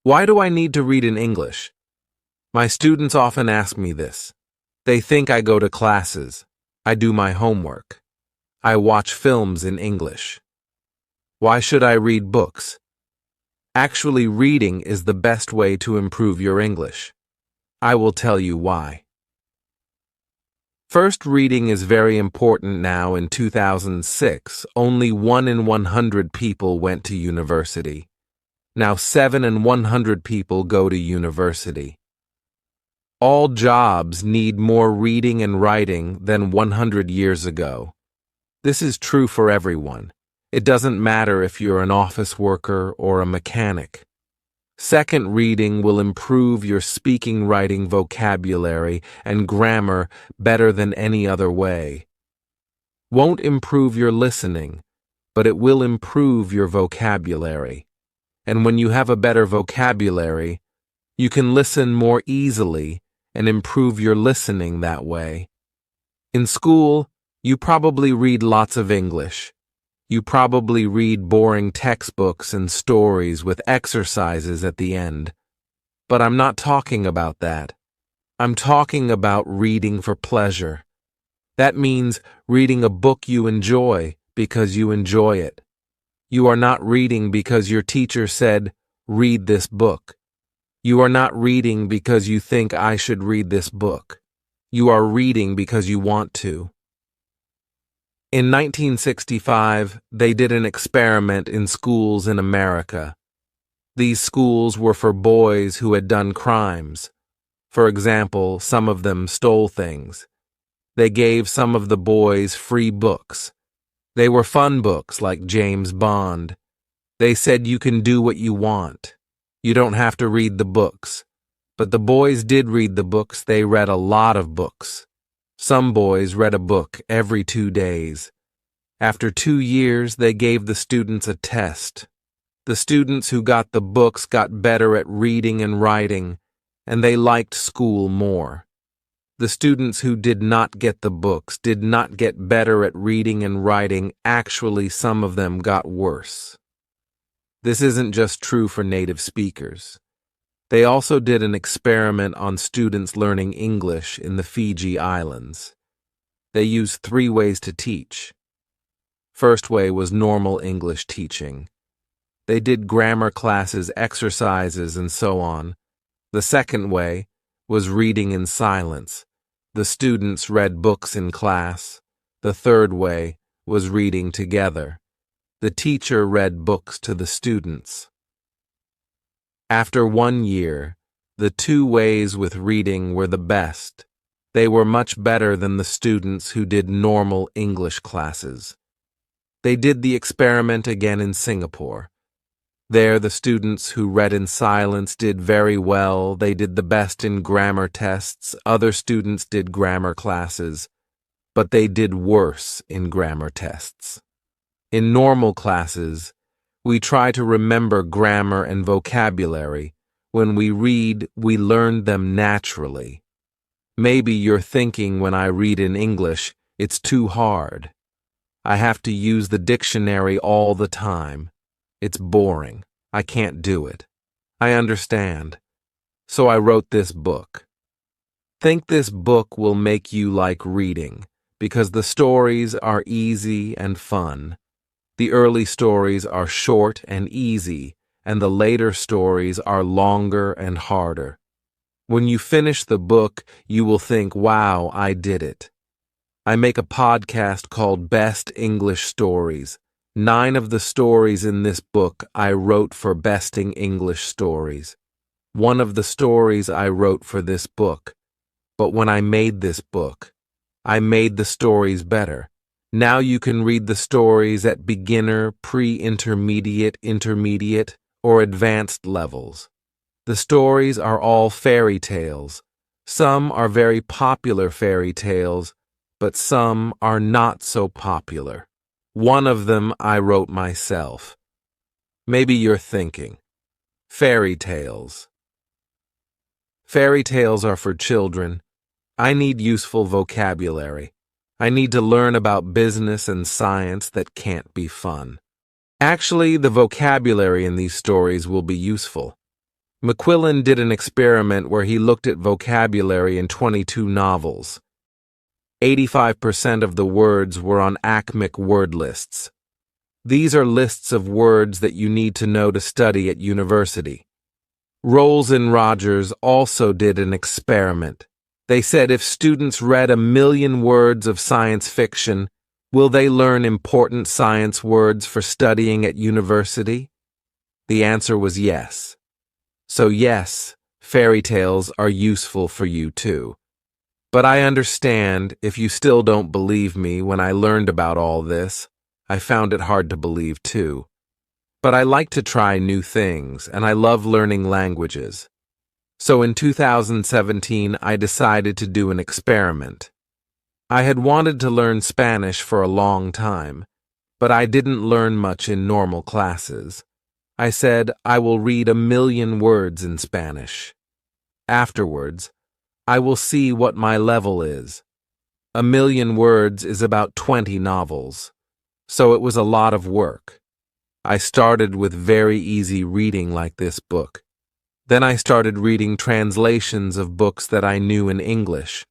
Why do I need to read in English? My students often ask me this. They think I go to classes. I do my homework. I watch films in English. Why should I read books? Actually, reading is the best way to improve your English. I will tell you why. First, reading is very important now. In 2006, only 1 in 100 people went to university. Now 7 in 100 people go to university. All jobs need more reading and writing than 100 years ago. This is true for everyone. It doesn't matter if you're an office worker or a mechanic. Second, reading will improve your speaking, writing, vocabulary, and grammar better than any other way. Won't improve your listening, but it will improve your vocabulary. And when you have a better vocabulary, you can listen more easily and improve your listening that way. In school, you probably read lots of English. You probably read boring textbooks and stories with exercises at the end. But I'm not talking about that. I'm talking about reading for pleasure. That means reading a book you enjoy because you enjoy it. You are not reading because your teacher said, "Read this book." You are not reading because you think I should read this book. You are reading because you want to. In 1965, they did an experiment in schools in America. These schools were for boys who had done crimes. For example, some of them stole things. They gave some of the boys free books. They were fun books like James Bond. They said you can do what you want. You don't have to read the books. But the boys did read the books. They read a lot of books. Some boys read a book every 2 days. After 2 years, they gave the students a test. The students who got the books got better at reading and writing, and they liked school more. The students who did not get the books did not get better at reading and writing. Actually, some of them got worse. This isn't just true for native speakers. They also did an experiment on students learning English in the Fiji Islands. They used 3 ways to teach. First way was normal English teaching. They did grammar classes, exercises, and so on. The second way was reading in silence. The students read books in class. The third way was reading together. The teacher read books to the students. After 1 year, the 2 ways with reading were the best. They were much better than the students who did normal English classes. They did the experiment again in Singapore. There, the students who read in silence did very well. They did the best in grammar tests. Other students did grammar classes, but they did worse in grammar tests. In normal classes, we try to remember grammar and vocabulary. When we read, we learn them naturally. Maybe you're thinking when I read in English, it's too hard. I have to use the dictionary all the time. It's boring. I can't do it. I understand. So I wrote this book. Think this book will make you like reading, because the stories are easy and fun. The early stories are short and easy, and the later stories are longer and harder. When you finish the book, you will think, wow, I did it. I make a podcast called Best English Stories. 9 of the stories in this book I wrote for Besting English Stories. 1 of the stories I wrote for this book. But when I made this book, I made the stories better. Now you can read the stories at beginner, pre-intermediate, intermediate, or advanced levels. The stories are all fairy tales. Some are very popular fairy tales, but some are not so popular. 1 of them I wrote myself. Maybe you're thinking, fairy tales. Fairy tales are for children. I need useful vocabulary. I need to learn about business and science that can't be fun. Actually, the vocabulary in these stories will be useful. McQuillan did an experiment where he looked at vocabulary in 22 novels. 85% of the words were on academic word lists. These are lists of words that you need to know to study at university. Rolls and Rogers also did an experiment. They said if students read 1,000,000 words of science fiction, will they learn important science words for studying at university? The answer was yes. So yes, fairy tales are useful for you too. But I understand if you still don't believe me. When I learned about all this, I found it hard to believe too. But I like to try new things, and I love learning languages. So in 2017, I decided to do an experiment. I had wanted to learn Spanish for a long time, but I didn't learn much in normal classes. I said, I will read 1,000,000 words in Spanish. Afterwards, I will see what my level is. 1,000,000 words is about 20 novels, so it was a lot of work. I started with very easy reading like this book. Then I started reading translations of books that I knew in English.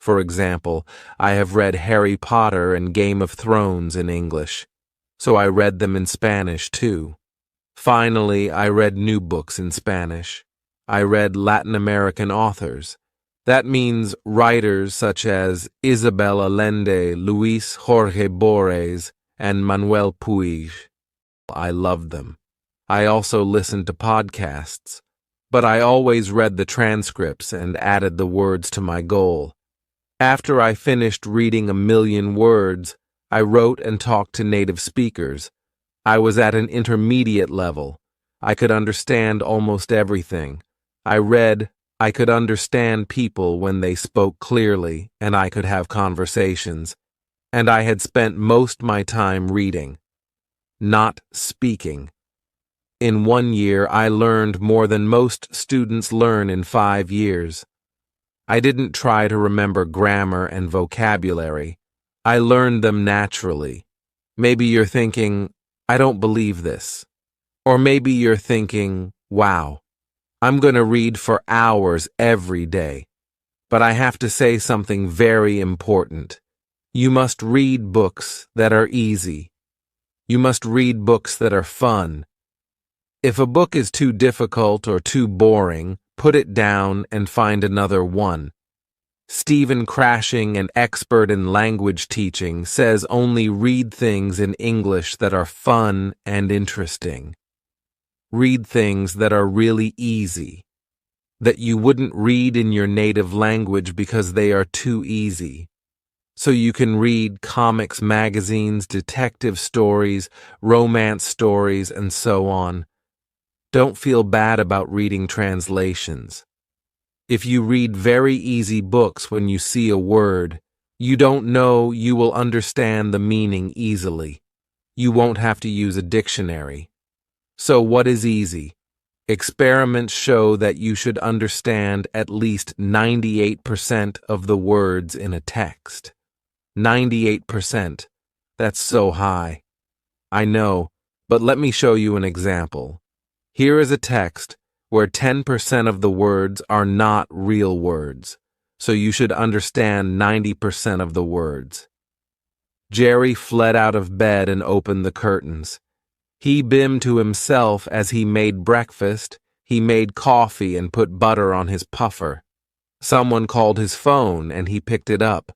For example, I have read Harry Potter and Game of Thrones in English, so I read them in Spanish too. Finally, I read new books in Spanish. I read Latin American authors. That means writers such as Isabel Allende, Luis Jorge Borges, and Manuel Puig. I loved them. I also listened to podcasts, but I always read the transcripts and added the words to my goal. After I finished reading 1,000,000 words, I wrote and talked to native speakers. I was at an intermediate level. I could understand almost everything. I could understand people when they spoke clearly, and I could have conversations. And I had spent most my time reading, not speaking. In 1 year, I learned more than most students learn in 5 years. I didn't try to remember grammar and vocabulary. I learned them naturally. Maybe you're thinking, I don't believe this. Or maybe you're thinking, wow, I'm going to read for hours every day. But I have to say something very important. You must read books that are easy. You must read books that are fun. If a book is too difficult or too boring, put it down and find another one. Stephen Crashing, an expert in language teaching, says only read things in English that are fun and interesting. Read things that are really easy, that you wouldn't read in your native language because they are too easy. So you can read comics, magazines, detective stories, romance stories, and so on. Don't feel bad about reading translations. If you read very easy books when you see a word, you don't know you will understand the meaning easily. You won't have to use a dictionary. So what is easy? Experiments show that you should understand at least 98% of the words in a text. 98%. That's so high. I know, but let me show you an example. Here is a text where 10% of the words are not real words, so you should understand 90% of the words. Jerry fled out of bed and opened the curtains. He bimmed to himself as he made breakfast. He made coffee and put butter on his puffer. Someone called his phone and he picked it up.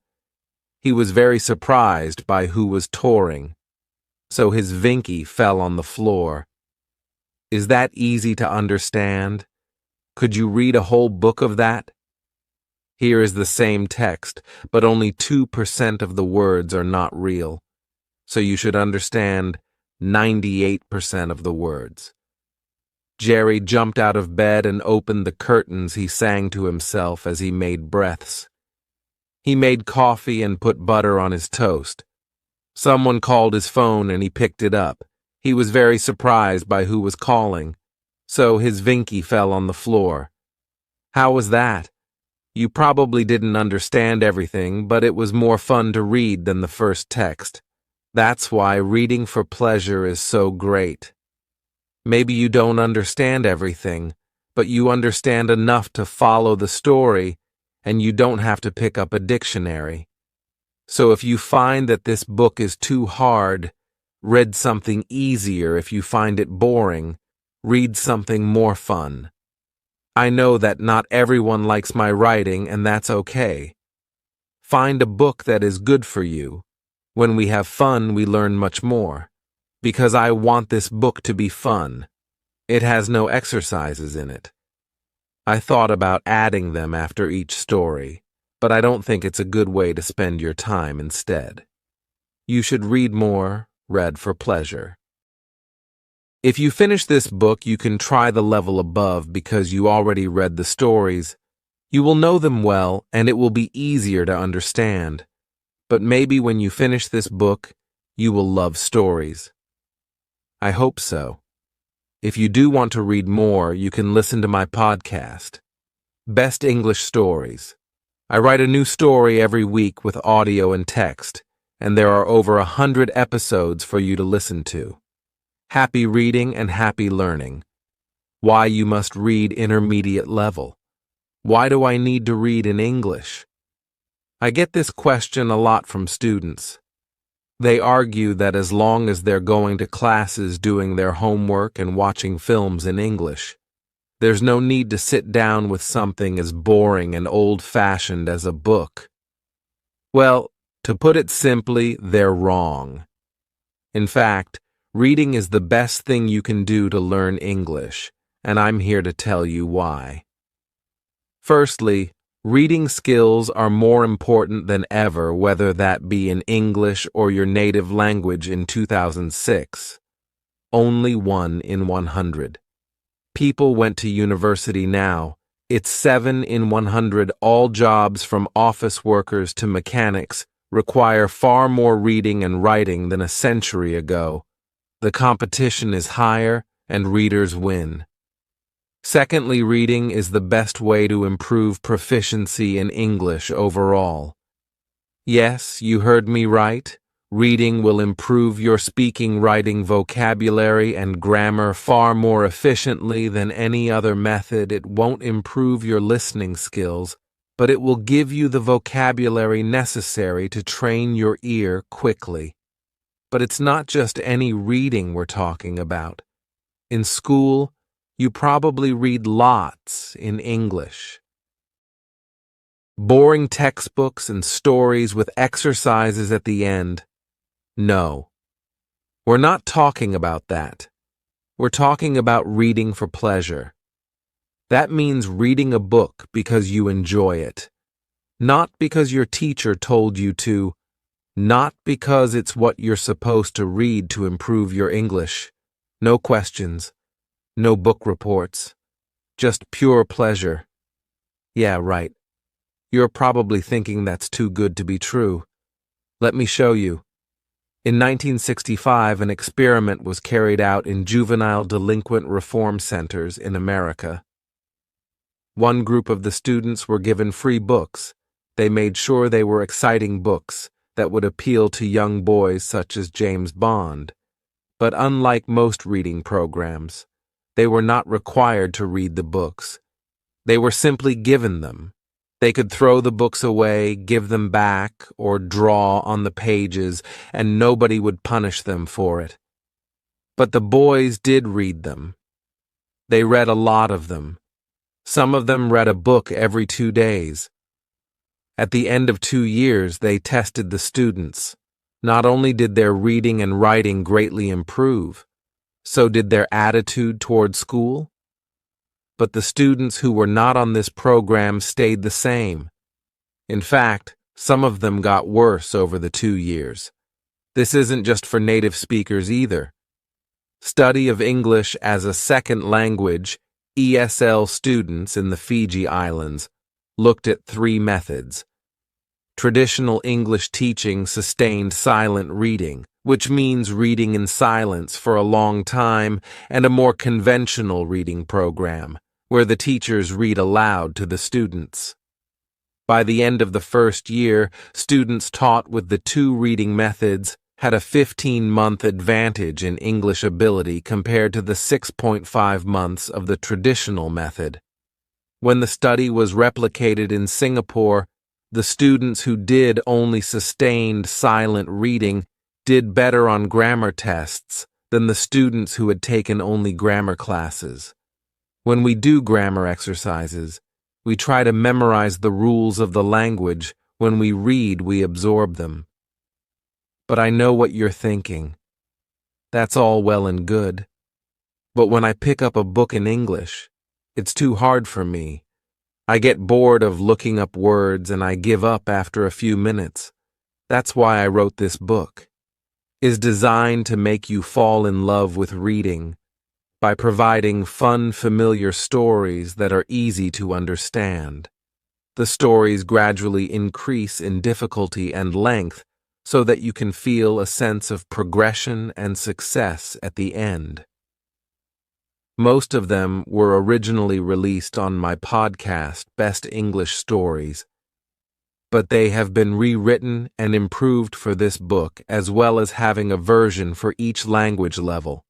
He was very surprised by who was touring, so his Vinky fell on the floor. Is that easy to understand? Could you read a whole book of that? Here is the same text, but only 2% of the words are not real, so you should understand 98% of the words. Jerry jumped out of bed and opened the curtains. He sang to himself as he made breaths. He made coffee and put butter on his toast. Someone called his phone and he picked it up. He was very surprised by who was calling, so his Vinky fell on the floor. How was that? You probably didn't understand everything, but it was more fun to read than the first text. That's why reading for pleasure is so great. Maybe you don't understand everything, but you understand enough to follow the story, and you don't have to pick up a dictionary. So if you find that this book is too hard, read something easier. If you find it boring, read something more fun. I know that not everyone likes my writing, and that's okay. Find a book that is good for you. When we have fun, we learn much more. Because I want this book to be fun. It has no exercises in it. I thought about adding them after each story, but I don't think it's a good way to spend your time instead. You should read more, read for pleasure. If you finish this book, you can try the level above because you already read the stories. You will know them well, and it will be easier to understand. But maybe when you finish this book, you will love stories. I hope so. If you do want to read more, you can listen to my podcast, Best English Stories. I write a new story every week with audio and text, and there are over 100 episodes for you to listen to. Happy reading and happy learning. Why you must read intermediate level. Why do I need to read in English? I get this question a lot from students. They argue that as long as they're going to classes doing their homework and watching films in English, there's no need to sit down with something as boring and old-fashioned as a book. Well, to put it simply, they're wrong. In fact, reading is the best thing you can do to learn English, and I'm here to tell you why. Firstly, reading skills are more important than ever, whether that be in English or your native language in 2006. Only 1 in 100. People went to university now. It's 7 in 100. All jobs from office workers to mechanics require far more reading and writing than a century ago. The competition is higher, and readers win. Secondly, reading is the best way to improve proficiency in English overall. Yes, you heard me right. Reading will improve your speaking, writing, vocabulary, and grammar far more efficiently than any other method. It won't improve your listening skills, but it will give you the vocabulary necessary to train your ear quickly. But it's not just any reading we're talking about. In school, you probably read lots in English. Boring textbooks and stories with exercises at the end. No. We're not talking about that. We're talking about reading for pleasure. That means reading a book because you enjoy it. Not because your teacher told you to. Not because it's what you're supposed to read to improve your English. No questions. No book reports. Just pure pleasure. Yeah, right. You're probably thinking that's too good to be true. Let me show you. In 1965, an experiment was carried out in juvenile delinquent reform centers in America. One group of the students were given free books. They made sure they were exciting books that would appeal to young boys such as James Bond. But unlike most reading programs, they were not required to read the books. They were simply given them. They could throw the books away, give them back, or draw on the pages, and nobody would punish them for it. But the boys did read them. They read a lot of them. Some of them read a book every 2 days. At the end of 2 years, they tested the students. Not only did their reading and writing greatly improve, so did their attitude toward school. But the students who were not on this program stayed the same. In fact, some of them got worse over the 2 years. This isn't just for native speakers either. Study of English as a second language, ESL students in the Fiji Islands looked at 3 methods. Traditional English teaching sustained silent reading, which means reading in silence for a long time, and a more conventional reading program, where the teachers read aloud to the students. By the end of the first year, students taught with the 2 reading methods had a 15-month advantage in English ability compared to the 6.5 months of the traditional method. When the study was replicated in Singapore, the students who did only sustained silent reading did better on grammar tests than the students who had taken only grammar classes. When we do grammar exercises, we try to memorize the rules of the language. When we read, we absorb them. But I know what you're thinking. That's all well and good. But when I pick up a book in English, it's too hard for me. I get bored of looking up words and I give up after a few minutes. That's why I wrote this book. It's designed to make you fall in love with reading by providing fun, familiar stories that are easy to understand. The stories gradually increase in difficulty and length so that you can feel a sense of progression and success at the end. Most of them were originally released on my podcast, Best English Stories, but they have been rewritten and improved for this book, as well as having a version for each language level.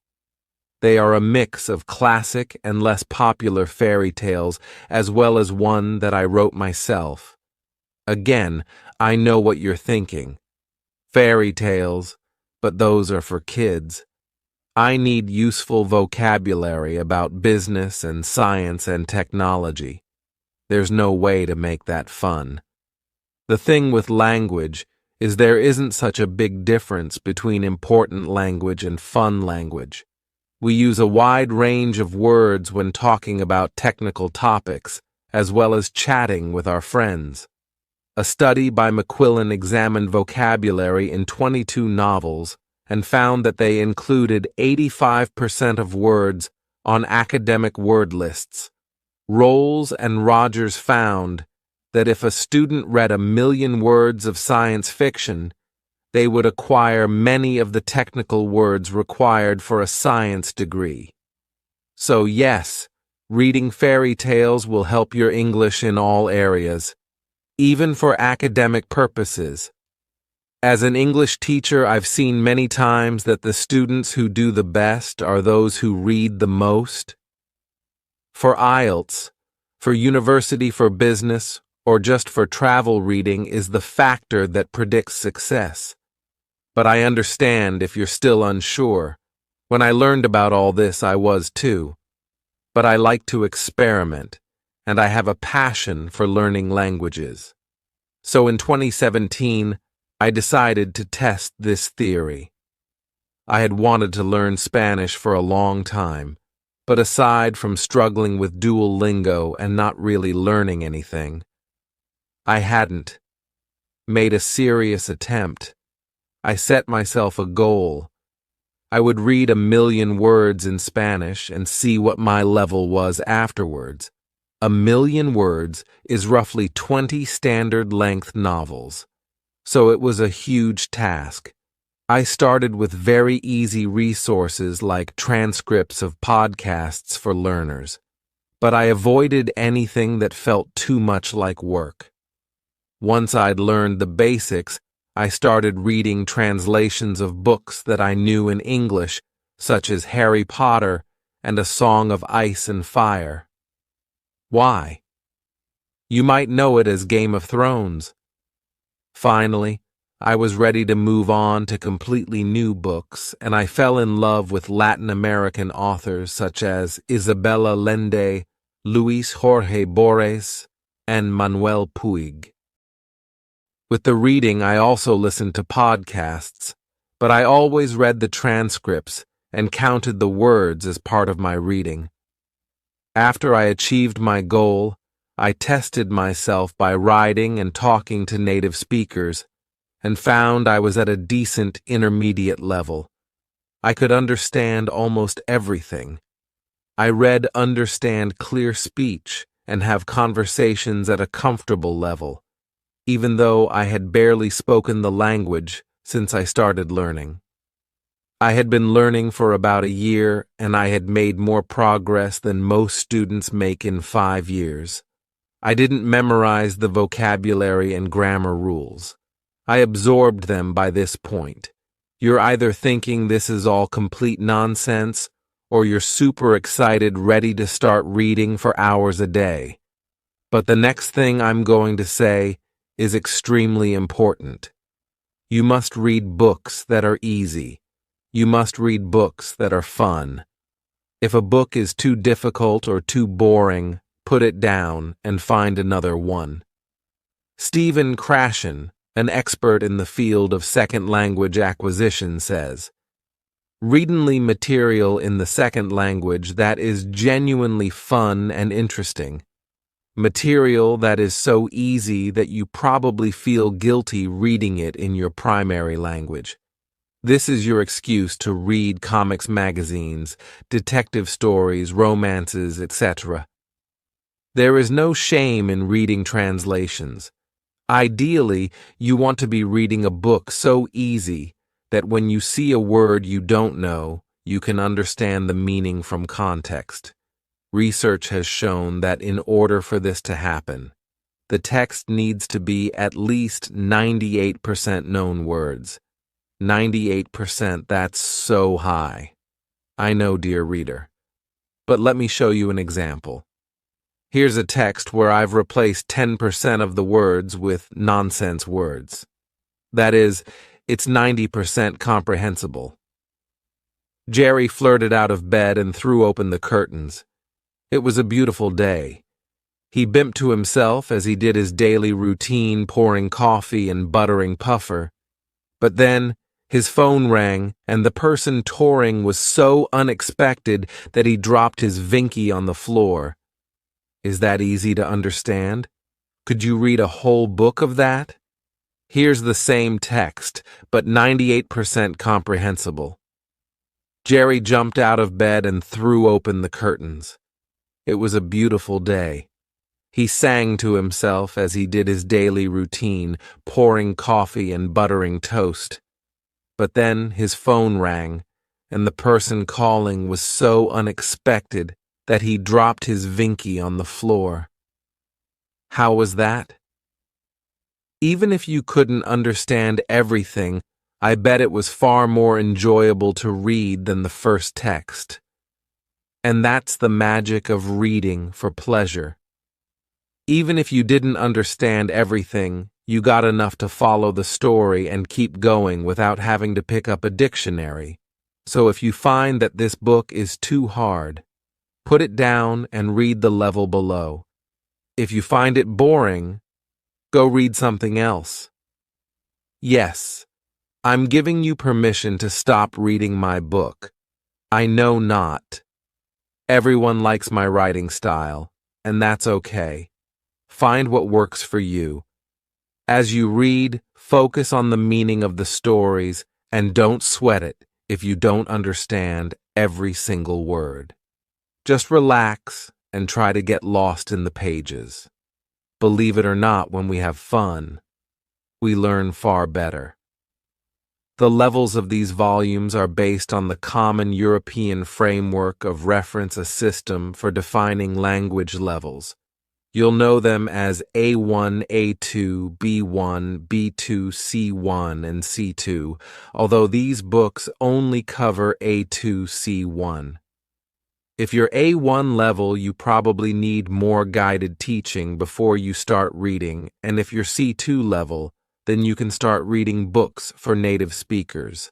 They are a mix of classic and less popular fairy tales, as well as one that I wrote myself. Again, I know what you're thinking. Fairy tales, but those are for kids. I need useful vocabulary about business and science and technology. There's no way to make that fun. The thing with language is there isn't such a big difference between important language and fun language. We use a wide range of words when talking about technical topics, as well as chatting with our friends. A study by McQuillan examined vocabulary in 22 novels and found that they included 85% of words on academic word lists. Rolls and Rogers found that if a student read 1,000,000 words of science fiction, they would acquire many of the technical words required for a science degree. So yes, reading fairy tales will help your English in all areas, even for academic purposes. As an English teacher, I've seen many times that the students who do the best are those who read the most. For IELTS, for university, for business, or just for travel reading is the factor that predicts success. But I understand if you're still unsure. When I learned about all this, I was too. But I like to experiment, and I have a passion for learning languages. So in 2017, I decided to test this theory. I had wanted to learn Spanish for a long time, but aside from struggling with Duolingo and not really learning anything, I hadn't made a serious attempt. I set myself a goal. I would read 1,000,000 words in Spanish and see what my level was afterwards. 1,000,000 words is roughly 20 standard-length novels. So it was a huge task. I started with very easy resources like transcripts of podcasts for learners, but I avoided anything that felt too much like work. Once I'd learned the basics, I started reading translations of books that I knew in English, such as Harry Potter and A Song of Ice and Fire. Why? You might know it as Game of Thrones. Finally, I was ready to move on to completely new books, and I fell in love with Latin American authors such as Isabel Allende, Luis Jorge Borges, and Manuel Puig. With the reading, I also listened to podcasts, but I always read the transcripts and counted the words as part of my reading. After I achieved my goal, I tested myself by writing and talking to native speakers, and found I was at a decent intermediate level. I could understand almost everything. I read understand clear speech and have conversations at a comfortable level, even though I had barely spoken the language since I started learning. I had been learning for about a year, and I had made more progress than most students make in 5 years. I didn't memorize the vocabulary and grammar rules. I absorbed them by this point. You're either thinking this is all complete nonsense, or you're super excited, ready to start reading for hours a day. But the next thing I'm going to say is extremely important. You must read books that are easy. You must read books that are fun. If a book is too difficult or too boring, put it down and find another one. Stephen Krashen, an expert in the field of second language acquisition, says, "Readingly material in the second language that is genuinely fun and interesting. Material that is so easy that you probably feel guilty reading it in your primary language. This is your excuse to read comics magazines, detective stories, romances, etc. There is no shame in reading translations. Ideally, you want to be reading a book so easy that when you see a word you don't know, you can understand the meaning from context. Research has shown that in order for this to happen, the text needs to be at least 98% known words. 98%, that's so high. I know, dear reader. But let me show you an example. Here's a text where I've replaced 10% of the words with nonsense words. That is, it's 90% comprehensible. Jerry flirted out of bed and threw open the curtains. It was a beautiful day. He bimped to himself as he did his daily routine, pouring coffee and buttering Puffer. But then his phone rang, and the person touring was so unexpected that he dropped his Vinky on the floor. Is that easy to understand? Could you read a whole book of that? Here's the same text, but 98% comprehensible. Jerry jumped out of bed and threw open the curtains. It was a beautiful day. He sang to himself as he did his daily routine, pouring coffee and buttering toast. But then his phone rang, and the person calling was so unexpected that he dropped his Vinky on the floor. How was that? Even if you couldn't understand everything, I bet it was far more enjoyable to read than the first text. And that's the magic of reading for pleasure. Even if you didn't understand everything, you got enough to follow the story and keep going without having to pick up a dictionary. So if you find that this book is too hard, put it down and read the level below. If you find it boring, go read something else. Yes, I'm giving you permission to stop reading my book. I know not. Everyone likes my writing style, and that's okay. Find what works for you. As you read, focus on the meaning of the stories and don't sweat it if you don't understand every single word. Just relax and try to get lost in the pages. Believe it or not, when we have fun, we learn far better. The levels of these volumes are based on the common European framework of reference, a system for defining language levels. You'll know them as A1, A2, B1, B2, C1, and C2, although these books only cover A2, C1. If you're A1 level, you probably need more guided teaching before you start reading, and if you're C2 level, then you can start reading books for native speakers.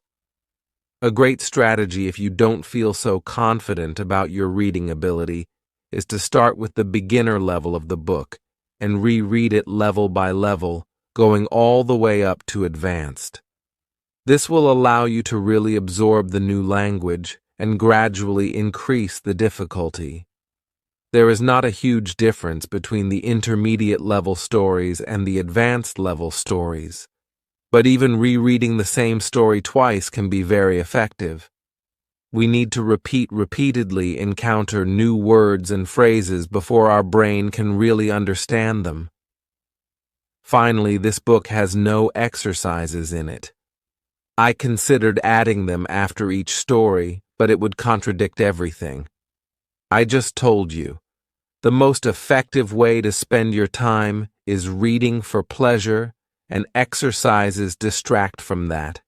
A great strategy if you don't feel so confident about your reading ability is to start with the beginner level of the book and reread it level by level, going all the way up to advanced. This will allow you to really absorb the new language and gradually increase the difficulty. There is not a huge difference between the intermediate level stories and the advanced level stories, but even rereading the same story twice can be very effective. We need to repeatedly encounter new words and phrases before our brain can really understand them. Finally, this book has no exercises in it. I considered adding them after each story, but it would contradict everything. I just told you, the most effective way to spend your time is reading for pleasure, and exercises distract from that.